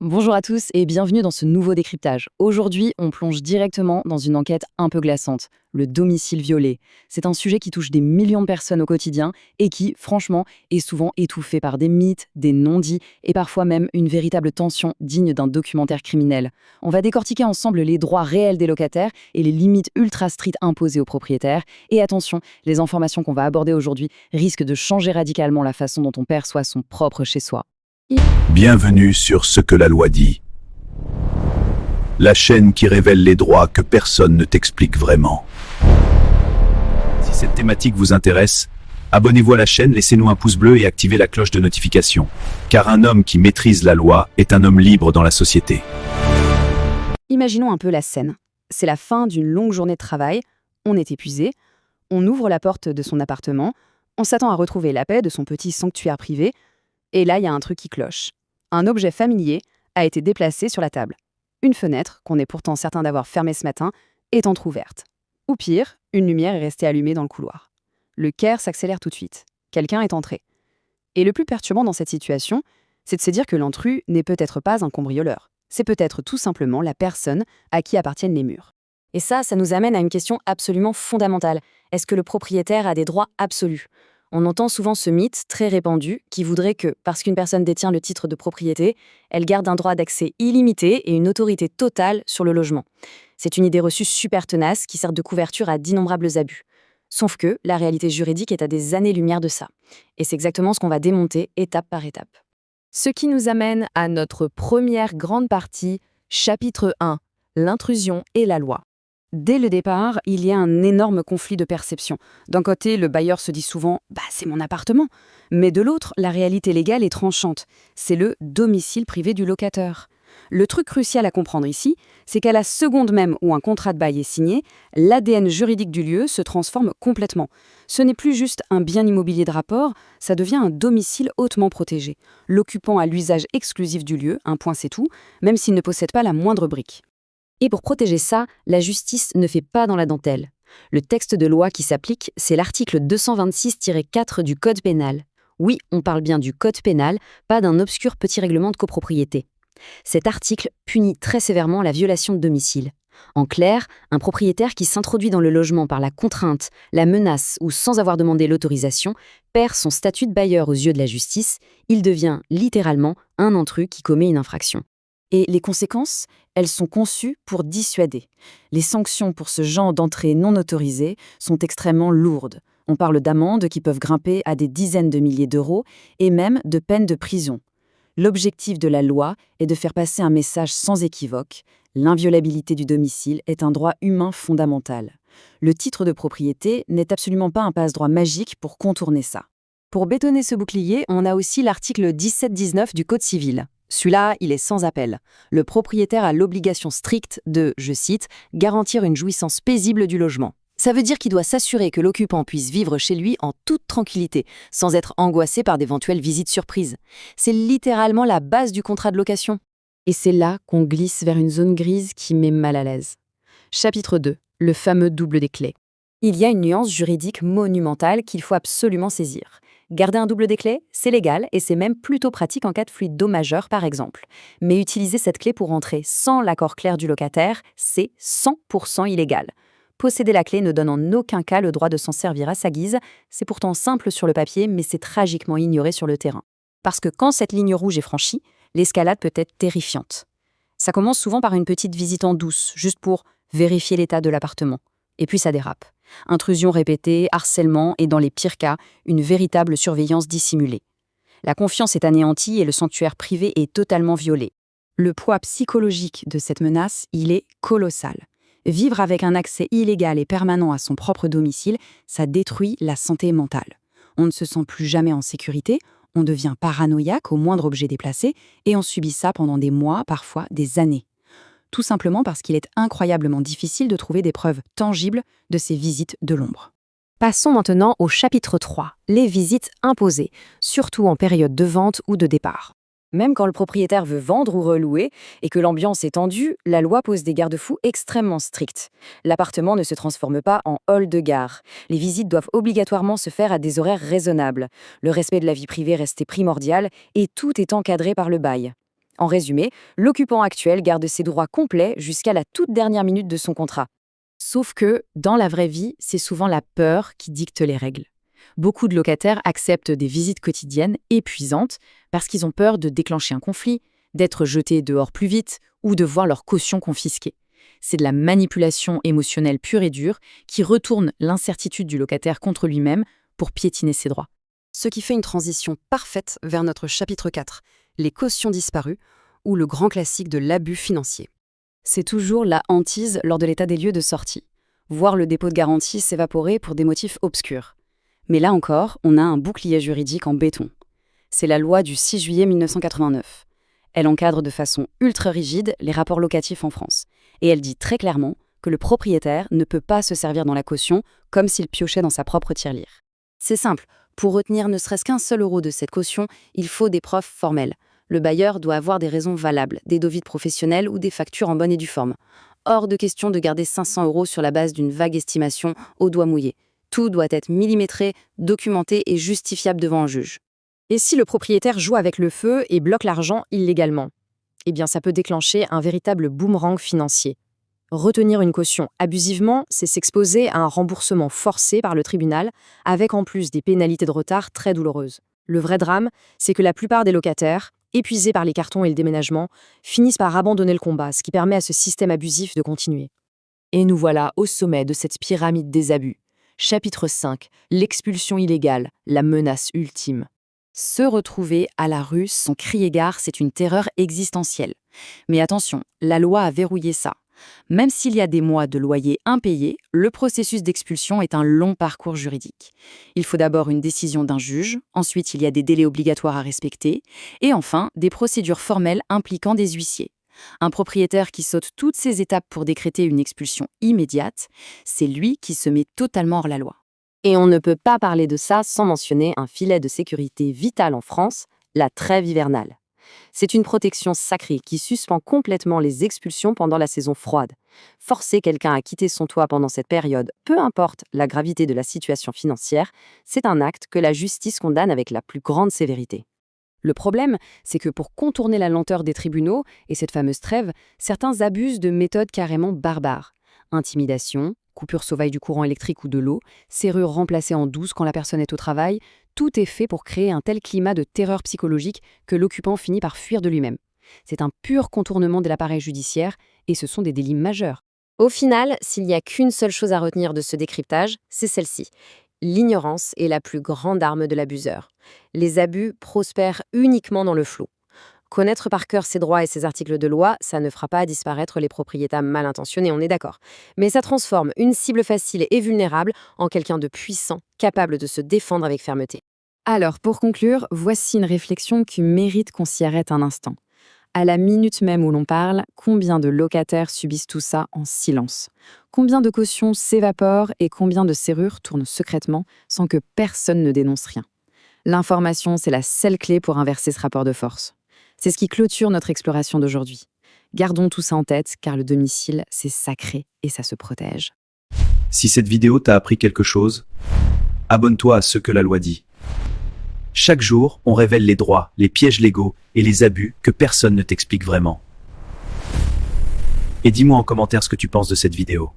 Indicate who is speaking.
Speaker 1: Bonjour à tous et bienvenue dans ce nouveau décryptage. Aujourd'hui, on plonge directement dans une enquête un peu glaçante, le domicile violé. C'est un sujet qui touche des millions de personnes au quotidien et qui, franchement, est souvent étouffé par des mythes, des non-dits et parfois même une véritable tension digne d'un documentaire criminel. On va décortiquer ensemble les droits réels des locataires et les limites ultra strictes imposées aux propriétaires. Et attention, les informations qu'on va aborder aujourd'hui risquent de changer radicalement la façon dont on perçoit son propre chez-soi.
Speaker 2: Bienvenue sur Ce que la loi dit. La chaîne qui révèle les droits que personne ne t'explique vraiment. Si cette thématique vous intéresse, abonnez-vous à la chaîne, laissez-nous un pouce bleu et activez la cloche de notification. Car un homme qui maîtrise la loi est un homme libre dans la société.
Speaker 1: Imaginons un peu la scène. C'est la fin d'une longue journée de travail, on est épuisé, on ouvre la porte de son appartement, on s'attend à retrouver la paix de son petit sanctuaire privé, et là, il y a un truc qui cloche. Un objet familier a été déplacé sur la table. Une fenêtre, qu'on est pourtant certain d'avoir fermée ce matin, est entr'ouverte. Ou pire, une lumière est restée allumée dans le couloir. Le cœur s'accélère tout de suite. Quelqu'un est entré. Et le plus perturbant dans cette situation, c'est de se dire que l'intrus n'est peut-être pas un cambrioleur. C'est peut-être tout simplement la personne à qui appartiennent les murs. Et ça nous amène à une question absolument fondamentale. Est-ce que le propriétaire a des droits absolus ? On entend souvent ce mythe très répandu qui voudrait que, parce qu'une personne détient le titre de propriété, elle garde un droit d'accès illimité et une autorité totale sur le logement. C'est une idée reçue super tenace qui sert de couverture à d'innombrables abus. Sauf que la réalité juridique est à des années-lumière de ça. Et c'est exactement ce qu'on va démonter étape par étape. Ce qui nous amène à notre première grande partie, chapitre 1, l'intrusion et la loi. Dès le départ, il y a un énorme conflit de perception. D'un côté, le bailleur se dit souvent « c'est mon appartement », mais de l'autre, la réalité légale est tranchante. C'est le domicile privé du locataire. Le truc crucial à comprendre ici, c'est qu'à la seconde même où un contrat de bail est signé, l'ADN juridique du lieu se transforme complètement. Ce n'est plus juste un bien immobilier de rapport, ça devient un domicile hautement protégé. L'occupant a l'usage exclusif du lieu, un point c'est tout, même s'il ne possède pas la moindre brique. Et pour protéger ça, la justice ne fait pas dans la dentelle. Le texte de loi qui s'applique, c'est l'article 226-4 du Code pénal. Oui, on parle bien du Code pénal, pas d'un obscur petit règlement de copropriété. Cet article punit très sévèrement la violation de domicile. En clair, un propriétaire qui s'introduit dans le logement par la contrainte, la menace ou sans avoir demandé l'autorisation perd son statut de bailleur aux yeux de la justice, il devient littéralement un intrus qui commet une infraction. Et les conséquences, elles sont conçues pour dissuader. Les sanctions pour ce genre d'entrée non autorisée sont extrêmement lourdes. On parle d'amendes qui peuvent grimper à des dizaines de milliers d'euros et même de peines de prison. L'objectif de la loi est de faire passer un message sans équivoque. L'inviolabilité du domicile est un droit humain fondamental. Le titre de propriété n'est absolument pas un passe-droit magique pour contourner ça. Pour bétonner ce bouclier, on a aussi l'article 17-19 du Code civil. Celui-là, il est sans appel. Le propriétaire a l'obligation stricte de, je cite, « garantir une jouissance paisible du logement ». Ça veut dire qu'il doit s'assurer que l'occupant puisse vivre chez lui en toute tranquillité, sans être angoissé par d'éventuelles visites surprises. C'est littéralement la base du contrat de location. Et c'est là qu'on glisse vers une zone grise qui met mal à l'aise. Chapitre 2, le fameux double des clés. Il y a une nuance juridique monumentale qu'il faut absolument saisir. Garder un double des clés, c'est légal et c'est même plutôt pratique en cas de fluide d'eau majeur, par exemple. Mais utiliser cette clé pour entrer sans l'accord clair du locataire, c'est 100% illégal. Posséder la clé ne donne en aucun cas le droit de s'en servir à sa guise. C'est pourtant simple sur le papier, mais c'est tragiquement ignoré sur le terrain. Parce que quand cette ligne rouge est franchie, l'escalade peut être terrifiante. Ça commence souvent par une petite visite en douce, juste pour vérifier l'état de l'appartement. Et puis ça dérape. Intrusion répétée, harcèlement et dans les pires cas, une véritable surveillance dissimulée. La confiance est anéantie et le sanctuaire privé est totalement violé. Le poids psychologique de cette menace, il est colossal. Vivre avec un accès illégal et permanent à son propre domicile, ça détruit la santé mentale. On ne se sent plus jamais en sécurité, on devient paranoïaque au moindre objet déplacé et on subit ça pendant des mois, parfois des années. Tout simplement parce qu'il est incroyablement difficile de trouver des preuves tangibles de ces visites de l'ombre. Passons maintenant au chapitre 3, les visites imposées, surtout en période de vente ou de départ. Même quand le propriétaire veut vendre ou relouer et que l'ambiance est tendue, la loi pose des garde-fous extrêmement stricts. L'appartement ne se transforme pas en hall de gare. Les visites doivent obligatoirement se faire à des horaires raisonnables. Le respect de la vie privée reste primordial et tout est encadré par le bail. En résumé, l'occupant actuel garde ses droits complets jusqu'à la toute dernière minute de son contrat. Sauf que, dans la vraie vie, c'est souvent la peur qui dicte les règles. Beaucoup de locataires acceptent des visites quotidiennes épuisantes parce qu'ils ont peur de déclencher un conflit, d'être jetés dehors plus vite ou de voir leur caution confisquée. C'est de la manipulation émotionnelle pure et dure qui retourne l'incertitude du locataire contre lui-même pour piétiner ses droits. Ce qui fait une transition parfaite vers notre chapitre 4, les cautions disparues, ou le grand classique de l'abus financier. C'est toujours la hantise lors de l'état des lieux de sortie. Voir le dépôt de garantie s'évaporer pour des motifs obscurs. Mais là encore, on a un bouclier juridique en béton. C'est la loi du 6 juillet 1989. Elle encadre de façon ultra rigide les rapports locatifs en France. Et elle dit très clairement que le propriétaire ne peut pas se servir dans la caution comme s'il piochait dans sa propre tirelire. C'est simple, pour retenir ne serait-ce qu'un seul euro de cette caution, il faut des preuves formelles. Le bailleur doit avoir des raisons valables, des devis professionnels ou des factures en bonne et due forme. Hors de question de garder 500 € sur la base d'une vague estimation au doigt mouillé. Tout doit être millimétré, documenté et justifiable devant un juge. Et si le propriétaire joue avec le feu et bloque l'argent illégalement? Eh bien, ça peut déclencher un véritable boomerang financier. Retenir une caution abusivement, c'est s'exposer à un remboursement forcé par le tribunal, avec en plus des pénalités de retard très douloureuses. Le vrai drame, c'est que la plupart des locataires, épuisés par les cartons et le déménagement, finissent par abandonner le combat, ce qui permet à ce système abusif de continuer. Et nous voilà au sommet de cette pyramide des abus. Chapitre 5, l'expulsion illégale, la menace ultime. Se retrouver à la rue sans crier gare, c'est une terreur existentielle. Mais attention, la loi a verrouillé ça. Même s'il y a des mois de loyer impayés, le processus d'expulsion est un long parcours juridique. Il faut d'abord une décision d'un juge, ensuite il y a des délais obligatoires à respecter, et enfin des procédures formelles impliquant des huissiers. Un propriétaire qui saute toutes ces étapes pour décréter une expulsion immédiate, c'est lui qui se met totalement hors la loi. Et on ne peut pas parler de ça sans mentionner un filet de sécurité vital en France, la trêve hivernale. C'est une protection sacrée qui suspend complètement les expulsions pendant la saison froide. Forcer quelqu'un à quitter son toit pendant cette période, peu importe la gravité de la situation financière, c'est un acte que la justice condamne avec la plus grande sévérité. Le problème, c'est que pour contourner la lenteur des tribunaux et cette fameuse trêve, certains abusent de méthodes carrément barbares. Intimidation, coupure sauvage du courant électrique ou de l'eau, serrure remplacée en douce quand la personne est au travail, tout est fait pour créer un tel climat de terreur psychologique que l'occupant finit par fuir de lui-même. C'est un pur contournement de l'appareil judiciaire et ce sont des délits majeurs. Au final, s'il n'y a qu'une seule chose à retenir de ce décryptage, c'est celle-ci. L'ignorance est la plus grande arme de l'abuseur. Les abus prospèrent uniquement dans le flou. Connaître par cœur ses droits et ses articles de loi, ça ne fera pas disparaître les propriétaires mal intentionnés, on est d'accord. Mais ça transforme une cible facile et vulnérable en quelqu'un de puissant, capable de se défendre avec fermeté. Alors, pour conclure, voici une réflexion qui mérite qu'on s'y arrête un instant. À la minute même où l'on parle, combien de locataires subissent tout ça en silence? Combien de cautions s'évaporent et combien de serrures tournent secrètement sans que personne ne dénonce rien? L'information, c'est la seule clé pour inverser ce rapport de force. C'est ce qui clôture notre exploration d'aujourd'hui. Gardons tout ça en tête, car le domicile, c'est sacré et ça se protège.
Speaker 2: Si cette vidéo t'a appris quelque chose, abonne-toi à Ce que la loi dit. Chaque jour, on révèle les droits, les pièges légaux et les abus que personne ne t'explique vraiment. Et dis-moi en commentaire ce que tu penses de cette vidéo.